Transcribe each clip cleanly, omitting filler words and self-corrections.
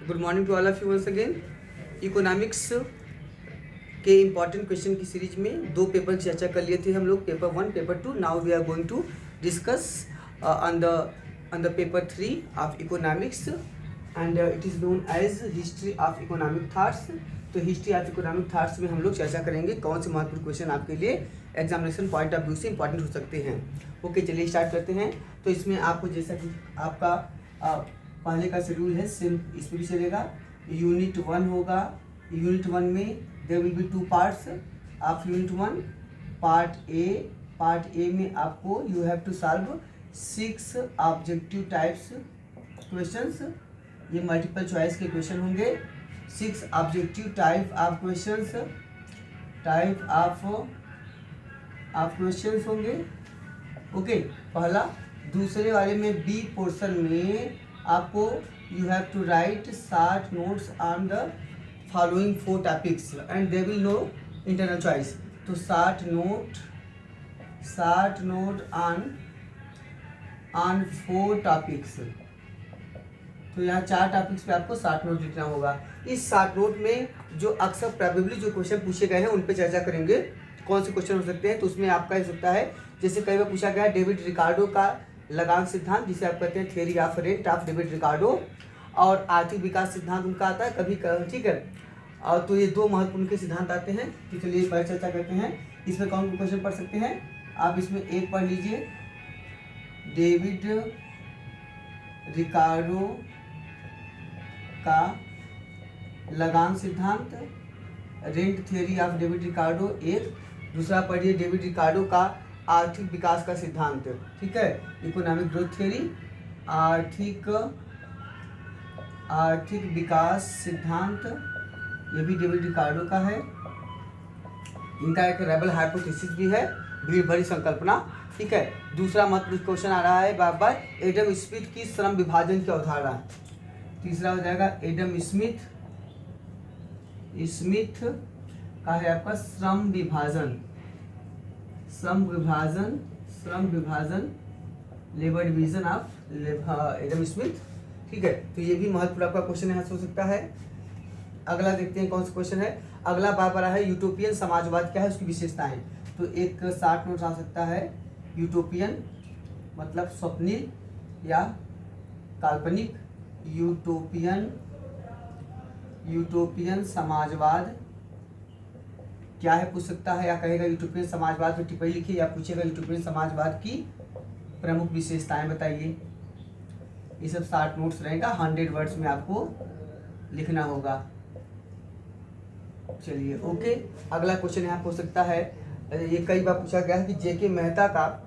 Good morning to all of you once again. Economics के important question की series में दो पेपर की चर्चा कर लिए थे हम लोग, paper 1 paper 2। Now we are going to discuss on the paper 3 of economics and it is known as history of economic thoughts. तो हिस्ट्री ऑफ इकोनॉमिक थाट्स में हम लोग चर्चा करेंगे कौन से महत्वपूर्ण क्वेश्चन आपके लिए एग्जामिनेशन पॉइंट ऑफ व्यू से इंपॉर्टेंट हो सकते हैं। ओके, चलिए स्टार्ट करते हैं। तो इसमें आपको जैसा कि आपका पहले का शेड्यूल है सेम इसमें भी चलेगा। यूनिट 1 होगा। यूनिट 1 में there will be 2 parts of unit 1। Part A में आपको you have to solve 6 objective types questions. ये मल्टीपल चॉइस के क्वेश्चन होंगे। 6 ऑब्जेक्टिव टाइप ऑफ क्वेश्चंस होंगे। ओके, पहला। दूसरे वाले में बी पोर्शन में आपको you have to write short notes on the following 4 topics and they will no internal choice. तो शॉर्ट नोट ऑन 4 टॉपिक्स। तो यहाँ 4 टॉपिक्स पे आपको शॉर्ट नोट लिखना होगा। इस शॉर्ट नोट में जो अक्सर प्रोबेबली जो क्वेश्चन पूछे गए हैं उन पे चर्चा करेंगे, कौन से क्वेश्चन हो सकते हैं। तो उसमें आपका हो सकता है, जैसे कई बार पूछा गया है डेविड रिकार्डो का लगान सिद्धांत, जिसे आप कहते हैं theory of rent of David Ricardo, और आर्थिक विकास सिद्धांत उनका आता है कभी, ठीक है। और तो ये 2 महत्वपूर्ण के सिद्धांत आते हैं। तो चलिए पर चर्चा करते हैं। इसमें कौन कौन क्वेश्चन पढ़ सकते हैं आप? इसमें एक पढ़ लीजिए, डेविड रिकार्डो का लगान सिद्धांत, rent theory of David Ricardo एक। दूसरा पढ़िए डेविड रिकार्डो का आर्थिक विकास का सिद्धांत, ठीक है, इकोनॉमिक ग्रोथ थ्योरी, आर्थिक विकास सिद्धांत, ये भी डेविड रिकार्डो का है। इनका एक रेबल हाइपोथेसिस भी है, भीड़ भरी संकल्पना, ठीक है। दूसरा महत्वपूर्ण क्वेश्चन आ रहा है बार बार, एडम स्मिथ की श्रम विभाजन की अवधारणा। तीसरा हो जाएगा एडम स्मिथ का है आपका श्रम विभाजन, labour division of Adam Smith, ठीक है। तो ये भी महत्वपूर्ण आपका क्वेश्चन यहाँ से हो सकता है। अगला देखते हैं कौन सा क्वेश्चन है। अगला बार बार है यूटोपियन समाजवाद क्या है, उसकी विशेषताएं। तो एक शॉर्ट नोट आ सकता है, यूटोपियन मतलब स्वप्निल या काल्पनिक। यूटोपियन समाजवाद क्या है पूछ सकता है, या कहेगा यूटोपियन समाजवाद पर टिप्पणी लिखिए, या पूछेगा यूटोपियन समाजवाद की प्रमुख विशेषताएं बताइए। ये सब शॉर्ट नोट्स रहेगा, 100 वर्ड्स में आपको लिखना होगा। चलिए ओके, अगला क्वेश्चन यहाँ हो सकता है, ये कई बार पूछा गया है कि जेके मेहता का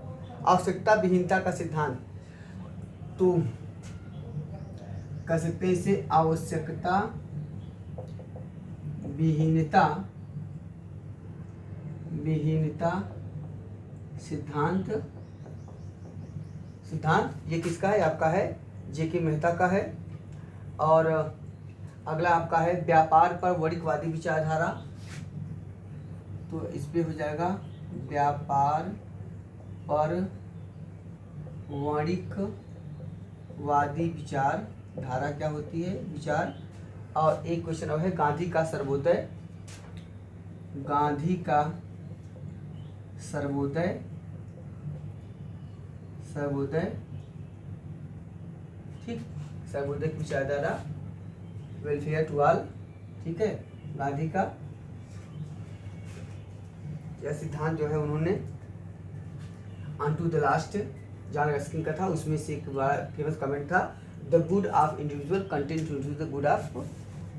आवश्यकता विहीनता का सिद्धांत। तो कह सकते हैं इसे आवश्यकता विहीनता सिद्धांत। ये किसका है? आपका है जेके मेहता का है। और अगला आपका है व्यापार पर वणिकवादी विचारधारा। तो इस पे हो जाएगा व्यापार पर वणिकवादी विचारधारा क्या होती है, विचार। और एक क्वेश्चन और है गांधी का सर्वोदय, ठीक, सर्वोदय की विचारधारा, वेलफेयर टू ऑल, ठीक है। गांधी का यह सिद्धांत जो है उन्होंने unto the last John Ruskin का था, उसमें से एक बड़ा फेमस कमेंट था, the good of individual contained to the good of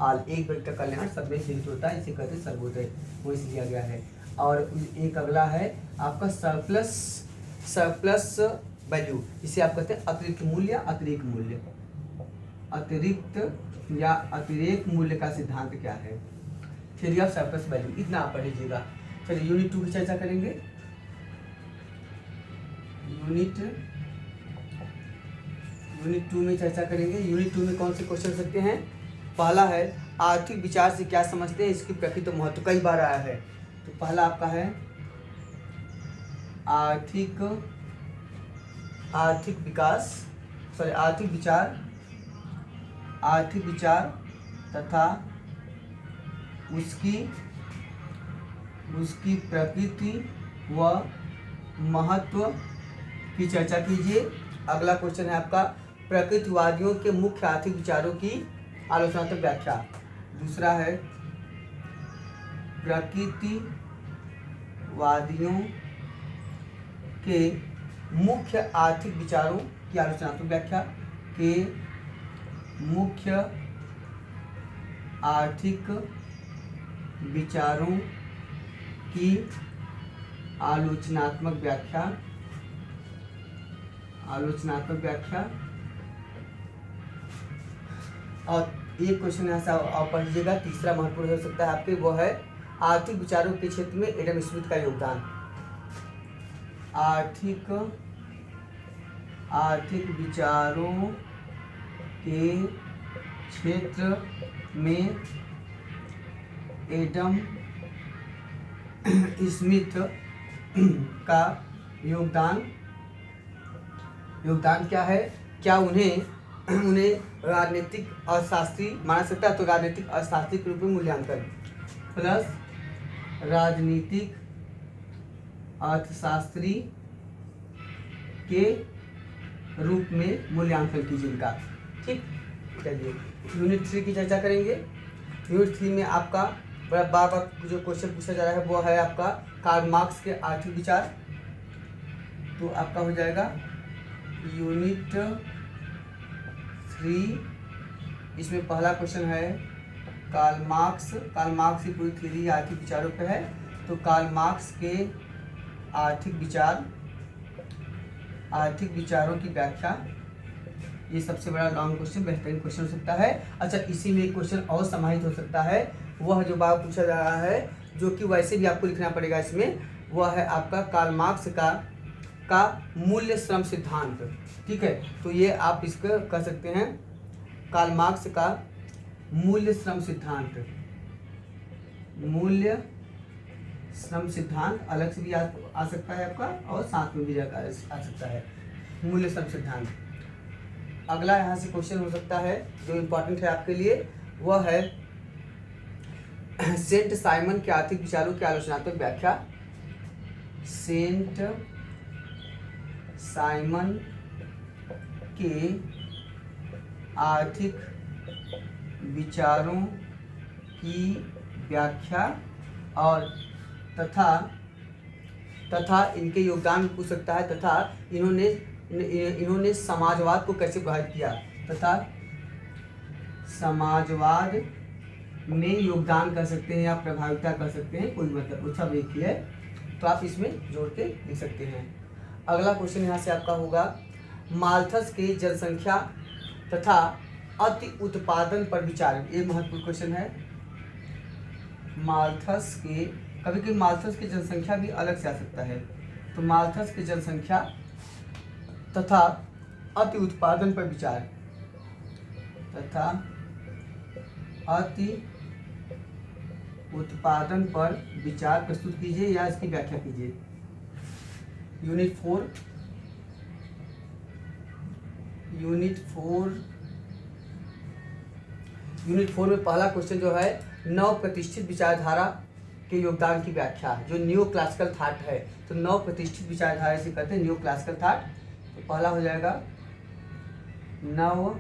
all. एक व्यक्ति का कल्याण सब में निहित होता है, इसे कहते हैं सर्वोदय, वो इस लिया गया है। और एक अगला है आपका सरप्लस वैल्यू, इसे आप कहते हैं अतिरिक्त मूल्य का सिद्धांत क्या है, थ्योरी ऑफ सरप्लस वैल्यू। इतना आप पढ़ लीजिएगा। चलिए यूनिट 2 की चर्चा करेंगे। यूनिट 2 में चर्चा करेंगे। यूनिट 2 में कौन से क्वेश्चन सकते हैं? पहला है आर्थिक विचार से क्या समझते हैं, इसकी प्रकृति और महत्व, कई बार आया है। तो पहला आपका है आर्थिक विचार तथा उसकी प्रकृति व महत्व की चर्चा कीजिए। अगला क्वेश्चन है आपका प्रकृतिवादियों के मुख्य आर्थिक विचारों की आलोचनात्मक व्याख्या। दूसरा है प्रकृतिवादियों के मुख्य आर्थिक विचारों की आलोचनात्मक व्याख्या के मुख्य आर्थिक विचारों की आलोचनात्मक व्याख्या। और एक क्वेश्चन यहाँ से आप पढ़ लीजिएगा, तीसरा महत्वपूर्ण हो सकता है आपके, वो है आर्थिक विचारों के क्षेत्र में एडम स्मिथ का योगदान। आर्थिक विचारों के क्षेत्र में एडम स्मिथ का योगदान क्या है? क्या उन्हें राजनीतिक अर्थशास्त्री माना सकता है? तो राजनीतिक अर्थशास्त्री के रूप में मूल्यांकन प्लस राजनीतिक अर्थशास्त्री के रूप में मूल्यांकन कीजिए इनका। ठीक, चलिए यूनिट 3 की चर्चा करेंगे। यूनिट 3 में आपका बड़ा बार जो क्वेश्चन पूछा जा रहा है वो है आपका कार्ल मार्क्स के आर्थिक विचार। तो आपका हो जाएगा यूनिट 3, इसमें पहला क्वेश्चन है कार्ल मार्क्स की पूरी थ्योरी आर्थिक विचारों पे है। तो कार्ल मार्क्स के आर्थिक विचारों की व्याख्या, ये सबसे बड़ा लॉन्ग क्वेश्चन, बेहतरीन क्वेश्चन हो सकता है। अच्छा, इसी में एक क्वेश्चन और समाहित हो सकता है, वह जो बात पूछा जा रहा है जो कि वैसे भी आपको लिखना पड़ेगा इसमें, वह है आपका कार्ल मार्क्स का मूल्य श्रम सिद्धांत। ठीक है, तो ये आप इसको कह सकते हैं कार्ल मार्क्स का मूल्य श्रम सिद्धांत अलग से भी आ सकता है आपका, और साथ में भी आ सकता है मूल्य श्रम सिद्धांत। अगला यहाँ से क्वेश्चन हो सकता है जो इम्पोर्टेंट है आपके लिए, वह है सेंट साइमन के आर्थिक विचारों की आलोचनात्मक व्याख्या। सेंट साइमन के आर्थिक विचारों की व्याख्या और तथा इनके योगदान भी पूछ सकता है, तथा इन्होंने समाजवाद को कैसे प्रभावित किया, तथा समाजवाद में योगदान कर सकते हैं या प्रभाविता कर सकते हैं, कोई मतलब सब एक ही है, तो आप इसमें जोड़ के लिख सकते हैं। अगला क्वेश्चन यहाँ से आपका होगा माल्थस के जनसंख्या तथा अति उत्पादन पर विचार। ये महत्वपूर्ण क्वेश्चन है। माल्थस के, कभी कभी माल्थस की जनसंख्या भी अलग से आ सकता है, तो माल्थस की जनसंख्या तथा अति उत्पादन पर विचार, तथा अति उत्पादन पर विचार प्रस्तुत कीजिए या इसकी व्याख्या कीजिए। यूनिट 4 में पहला क्वेश्चन जो है नव प्रतिष्ठित विचारधारा के योगदान की व्याख्या, जो न्यू क्लासिकल थॉट है। तो नव प्रतिष्ठित विचारधारा से कहते हैं न्यू क्लासिकल थॉट। तो पहला हो जाएगा नव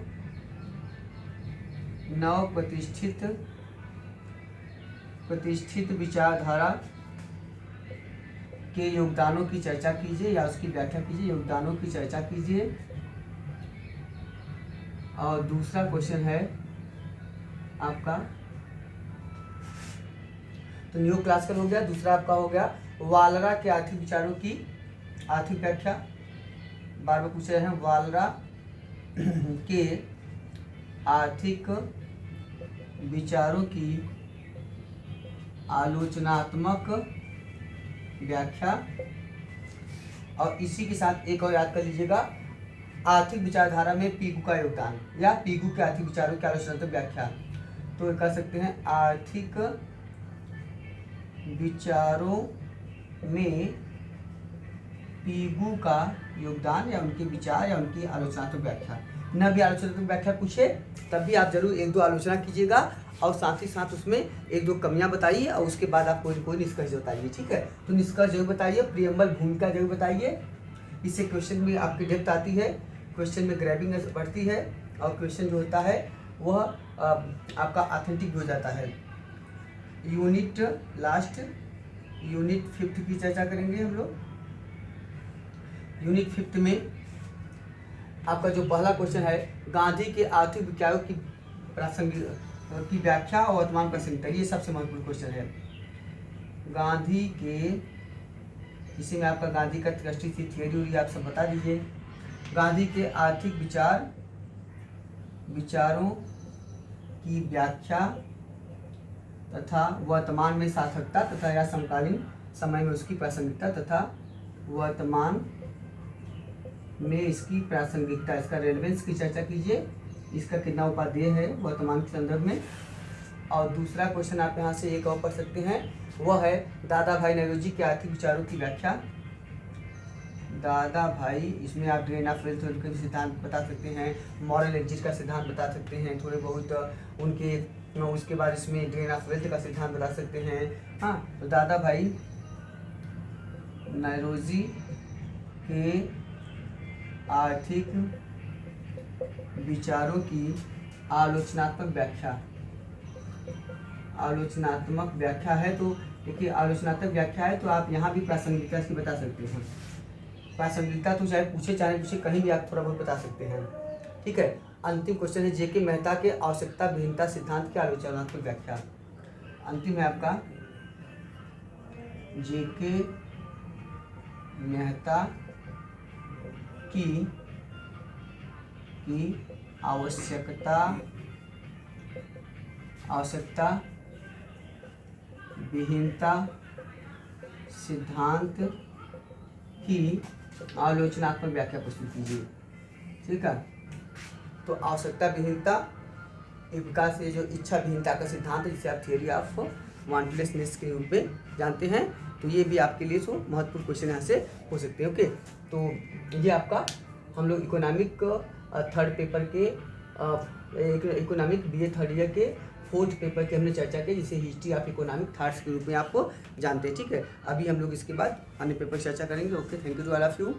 प्रतिष्ठित विचारधारा के योगदानों की चर्चा कीजिए या उसकी व्याख्या कीजिए। योगदानों की चर्चा कीजिए। और दूसरा क्वेश्चन है आपका, तो न्यू क्लासिकल हो गया। दूसरा आपका हो गया वालरा के आर्थिक विचारों की आर्थिक व्याख्या। बार बार पूछ रहे हैं वालरा के आर्थिक विचारों की आलोचनात्मक व्याख्या। और इसी के साथ एक और याद कर लीजिएगा, आर्थिक विचारधारा में पीगू का योगदान या पीगू के आर्थिक विचारों की आलोचनात्मक व्याख्या। तो कह सकते हैं आर्थिक विचारों में पीगू का योगदान या उनके विचार या उनकी आलोचनात्मक व्याख्या। न भी आलोचनात्मक व्याख्या पूछे तब भी आप जरूर एक दो आलोचना कीजिएगा और साथ ही साथ उसमें एक दो कमियां बताइए और उसके बाद आप कोई निष्कर्ष बताइए। ठीक है, तो निष्कर्ष जरूर बताइए, प्रियम्बल भूमिका जरूर बताइए। इससे क्वेश्चन में आपकी डेप्थ आती है, क्वेश्चन में ग्रैबिंग बढ़ती है और क्वेश्चन जो होता है वह आपका ऑथेंटिक भी हो जाता है। यूनिट 5 की चर्चा करेंगे हम लोग। यूनिट 5 में आपका जो पहला क्वेश्चन है, गांधी के आर्थिक विचारों की प्रासंगिक की व्याख्या और वर्तमान प्रासंगिकता, ये सबसे महत्वपूर्ण क्वेश्चन है। गांधी के, इसी में आपका गांधी का ट्रस्टी थी थियरी आप सब बता दीजिए। गांधी के आर्थिक विचारों की व्याख्या तथा वर्तमान में सार्थकता तथा या समकालीन समय में उसकी प्रासंगिकता तथा वर्तमान में इसकी प्रासंगिकता, इसका रेलेवेंस की चर्चा कीजिए, इसका कितना उपादेय है वर्तमान के संदर्भ में। और दूसरा क्वेश्चन आप यहाँ से एक और पढ़ सकते हैं, वह है दादा भाई नौरोजी के आर्थिक विचारों की व्याख्या। दादा भाई, इसमें आप ड्रेन ऑफ वेल्थ के सिद्धांत बता सकते हैं, मॉरल एग्जिट का सिद्धांत बता सकते हैं थोड़े बहुत उनके, उसके बाद इसमें ड्रेन ऑफ वेल्थ का सिद्धांत बता सकते हैं। हाँ, तो दादा भाई नौरोजी के आर्थिक विचारों की आलोचनात्मक व्याख्या है। तो देखिए आलोचनात्मक व्याख्या है तो आप यहाँ भी प्रासंगिकता की बता सकते हैं। प्रासंगिकता तो चाहे पूछे चाहे पूछे कहीं भी आप थोड़ा बहुत बता सकते हैं। ठीक है, अंतिम क्वेश्चन है जेके मेहता के आवश्यकता विहीनता सिद्धांत की आलोचनात्मक व्याख्या। अंतिम है आपका जेके मेहता की आवश्यकता विहीनता सिद्धांत की आलोचनात्मक व्याख्या प्रस्तुत कीजिए। ठीक है, तो आवश्यकता विहीनता विकास, ये जो इच्छा विहीनता का सिद्धांत है जिसे आप थियरी ऑफ वांटलेसनेस के रूप में जानते हैं, तो ये भी आपके लिए जो महत्वपूर्ण क्वेश्चन यहाँ से हो सकते हैं। ओके, तो ये आपका हम लोग इकोनॉमिक थर्ड पेपर के इकोनॉमिक BA थर्ड ईयर के 4th पेपर की हमने चर्चा की, जिसे हिस्ट्री ऑफ इकोनॉमिक थॉट्स के रूप में आपको जानते हैं। ठीक है, अभी हम लोग इसके बाद अन्य पेपर चर्चा करेंगे। Okay, thank you to all of you.